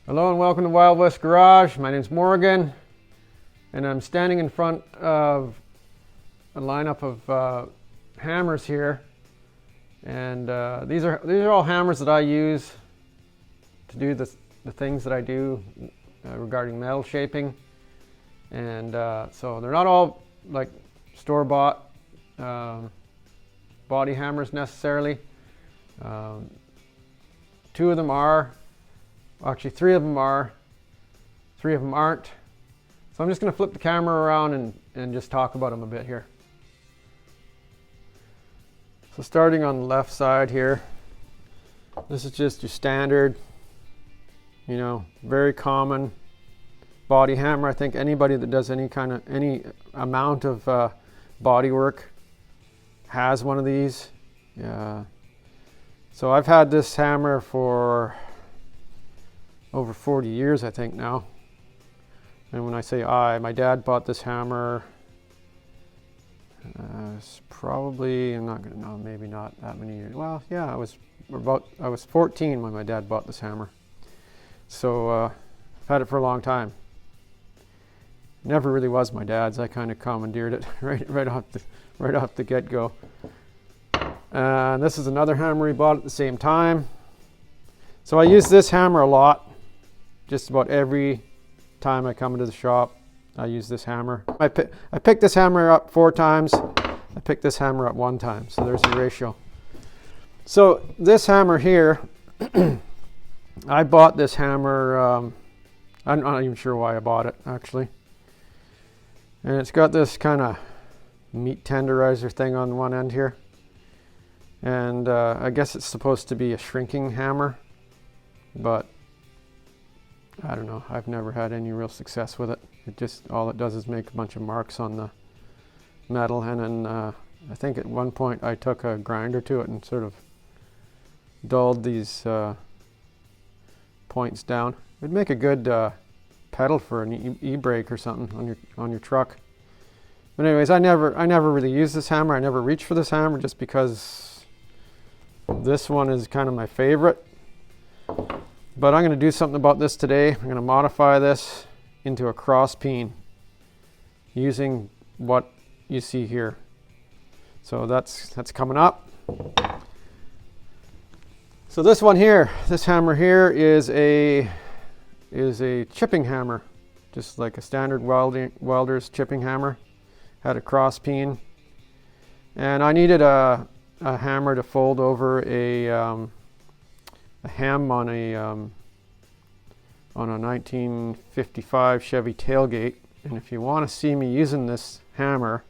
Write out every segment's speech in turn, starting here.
Hello and welcome to Wild West Garage. My name's Morgan, and I'm standing in front of a lineup of hammers here. And these are all hammers that I use to do the things that I do regarding metal shaping. And so they're not all like store-bought body hammers necessarily. Two of them are. Actually, three of them are. Three of them aren't. So I'm just going to flip the camera around and just talk about them a bit here. So starting on the left side here, this is just your standard, very common body hammer. I think anybody that does any amount of body work has one of these. So I've had this hammer for over 40 years, I think now. And when I say my dad bought this hammer, it's probably, I'm not gonna know, maybe not that many years. Well, yeah, I was 14 when my dad bought this hammer. So I've had it for a long time. Never really was my dad's. I kind of commandeered it right off the get-go. And this is another hammer he bought at the same time. So I use this hammer a lot. Just about every time I come into the shop, I use this hammer. I picked this hammer up 4 times. I picked this hammer up 1 time. So there's the ratio. So this hammer here, I bought this hammer. I'm not even sure why I bought it, actually. And it's got this kind of meat tenderizer thing on one end here. And I guess it's supposed to be a shrinking hammer, but I don't know. I've never had any real success with it. All it does is make a bunch of marks on the metal. And then I think at one point I took a grinder to it and sort of dulled these points down. It'd make a good pedal for an e-brake or something on your truck. But anyways, I never really used this hammer. I never reached for this hammer just because this one is kind of my favorite. But I'm going to do something about this today. I'm going to modify this into a cross peen using what you see here. So that's coming up. So this one here, this hammer here is a chipping hammer, just like a standard welder's chipping hammer. Had a cross peen, and I needed a hammer to fold over a ham on a 1955 Chevy tailgate. And if you want to see me using this hammer,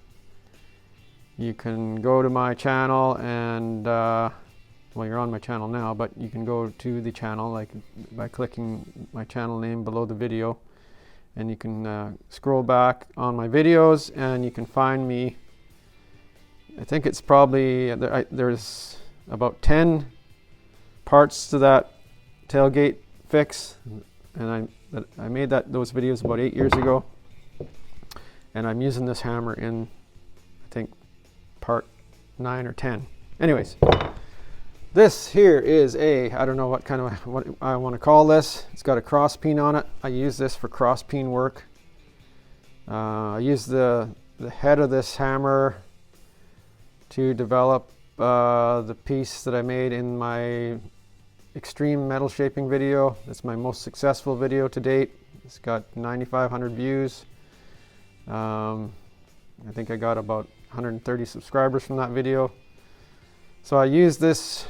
you can go to my channel and well, you're on my channel now, but you can go to the channel like by clicking my channel name below the video, and you can scroll back on my videos and you can find me. I think it's probably there's about 10 parts to that tailgate fix, and I made those videos about 8 years ago, and I'm using this hammer in, I think, part 9 or 10. Anyways, this here is I don't know what I want to call this. It's got a cross peen on it. I use this for cross peen work. I use the head of this hammer to develop the piece that I made in my extreme metal shaping video. It's my most successful video to date. It's got 9,500 views. I think I got about 130 subscribers from that video. So I used this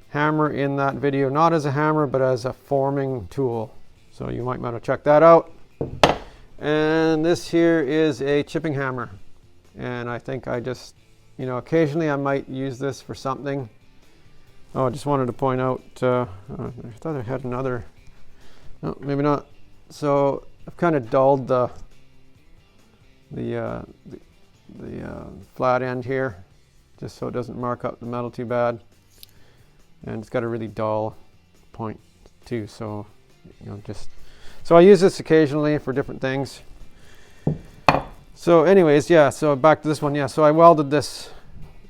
hammer in that video, not as a hammer, but as a forming tool. So you might want to check that out. And this here is a chipping hammer. And I think I just, occasionally I might use this for something. Oh, I just wanted to point out, I thought I had another, no, maybe not. So I've kind of dulled the flat end here, just so it doesn't mark up the metal too bad. And it's got a really dull point too, so, so I use this occasionally for different things. So anyways, yeah, so back to this one, yeah, so I welded this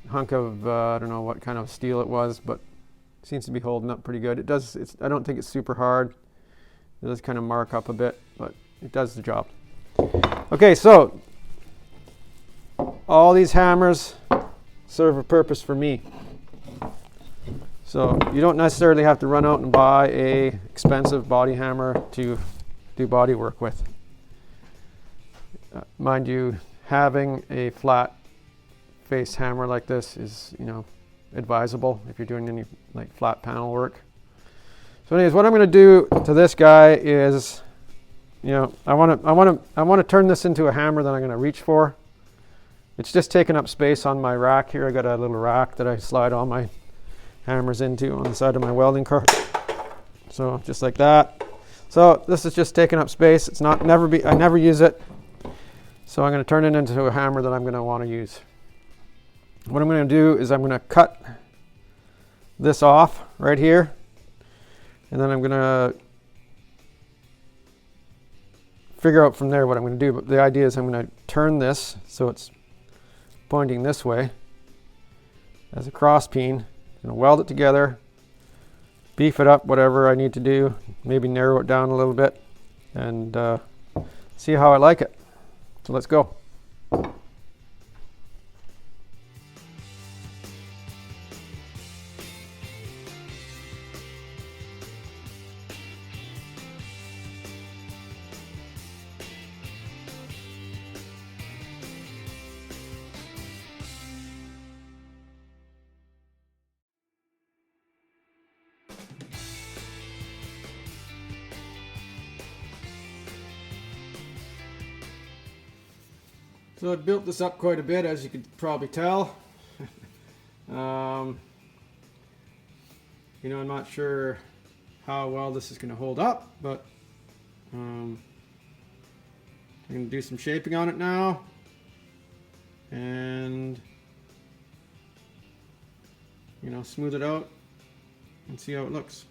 hunk of, I don't know what kind of steel it was, but seems to be holding up pretty good. It does. I don't think it's super hard. It does kind of mark up a bit, but it does the job. Okay, so all these hammers serve a purpose for me. So you don't necessarily have to run out and buy a expensive body hammer to do body work with. Mind you, having a flat face hammer like this is, advisable if you're doing any like flat panel work. So anyways, what I'm going to do to this guy is, I want to turn this into a hammer that I'm going to reach for. It's just taking up space on my rack here. I got a little rack that I slide all my hammers into on the side of my welding cart. So just like that. So this is just taking up space. It's not I never use it. So I'm going to turn it into a hammer that I'm going to want to use. What I'm going to do is I'm going to cut this off right here, and then I'm going to figure out from there what I'm going to do. But the idea is I'm going to turn this so it's pointing this way as a cross peen. I'm going to weld it together, beef it up, whatever I need to do, maybe narrow it down a little bit, and see how I like it. So let's go. So I built this up quite a bit, as you could probably tell. I'm not sure how well this is going to hold up, but I'm going to do some shaping on it now, and smooth it out and see how it looks.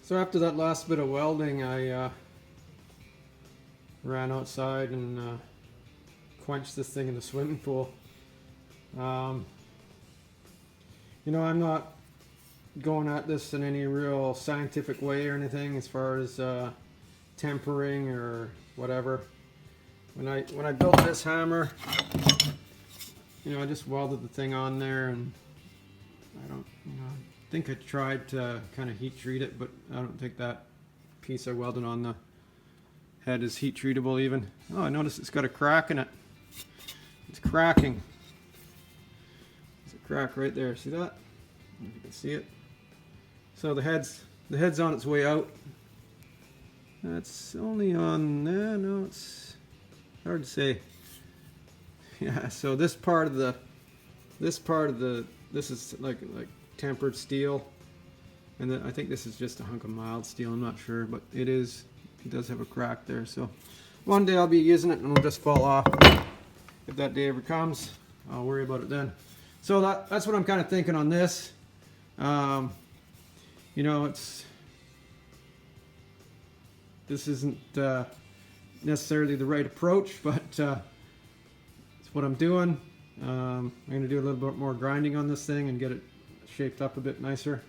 So after that last bit of welding, I ran outside and quenched this thing in the swimming pool. I'm not going at this in any real scientific way or anything as far as tempering or whatever. When I built this hammer, I just welded the thing on there, and I think I tried to kind of heat treat it, but I don't think that piece I welded on the head is heat treatable even. Oh, I noticed it's got a crack in it. It's cracking. There's a crack right there. See that? I don't know if you can see it. So the head's on its way out. That's only on there. No, it's hard to say. Yeah. So this is like tempered steel, and then I think this is just a hunk of mild steel. I'm not sure, but it does have a crack there. So one day I'll be using it and it'll just fall off. If that day ever comes, I'll worry about it then. So that's what I'm kind of thinking on this. This isn't necessarily the right approach, but it's what I'm doing. I'm going to do a little bit more grinding on this thing and get it shaped up a bit nicer.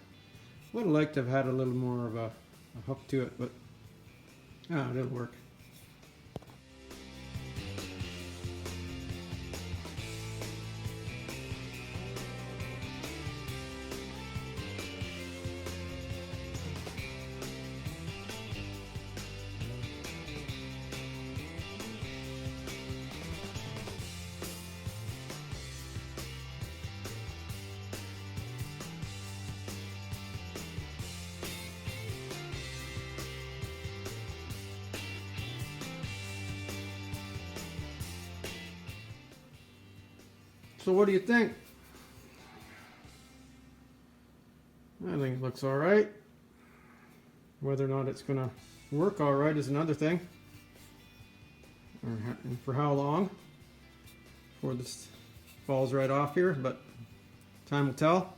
Would have liked to have had a little more of a hook to it, but it'll work. So what do you think? I think it looks all right. Whether or not it's going to work all right is another thing. And for how long before this falls right off here, but time will tell.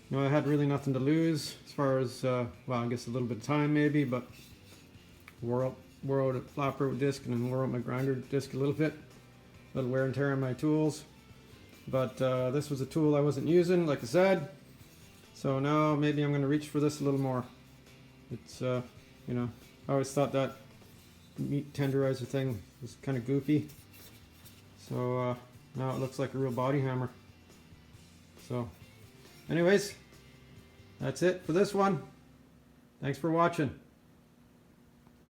You know, I had really nothing to lose as far as, well, I guess a little bit of time maybe, but wore out a flapper disc and then wore out my grinder disc a little bit. A little wear and tear on my tools. But this was a tool I wasn't using, like I said. So now maybe I'm going to reach for this a little more. It's, you know, I always thought that meat tenderizer thing was kind of goofy. So now it looks like a real body hammer. So anyways, that's it for this one. Thanks for watching.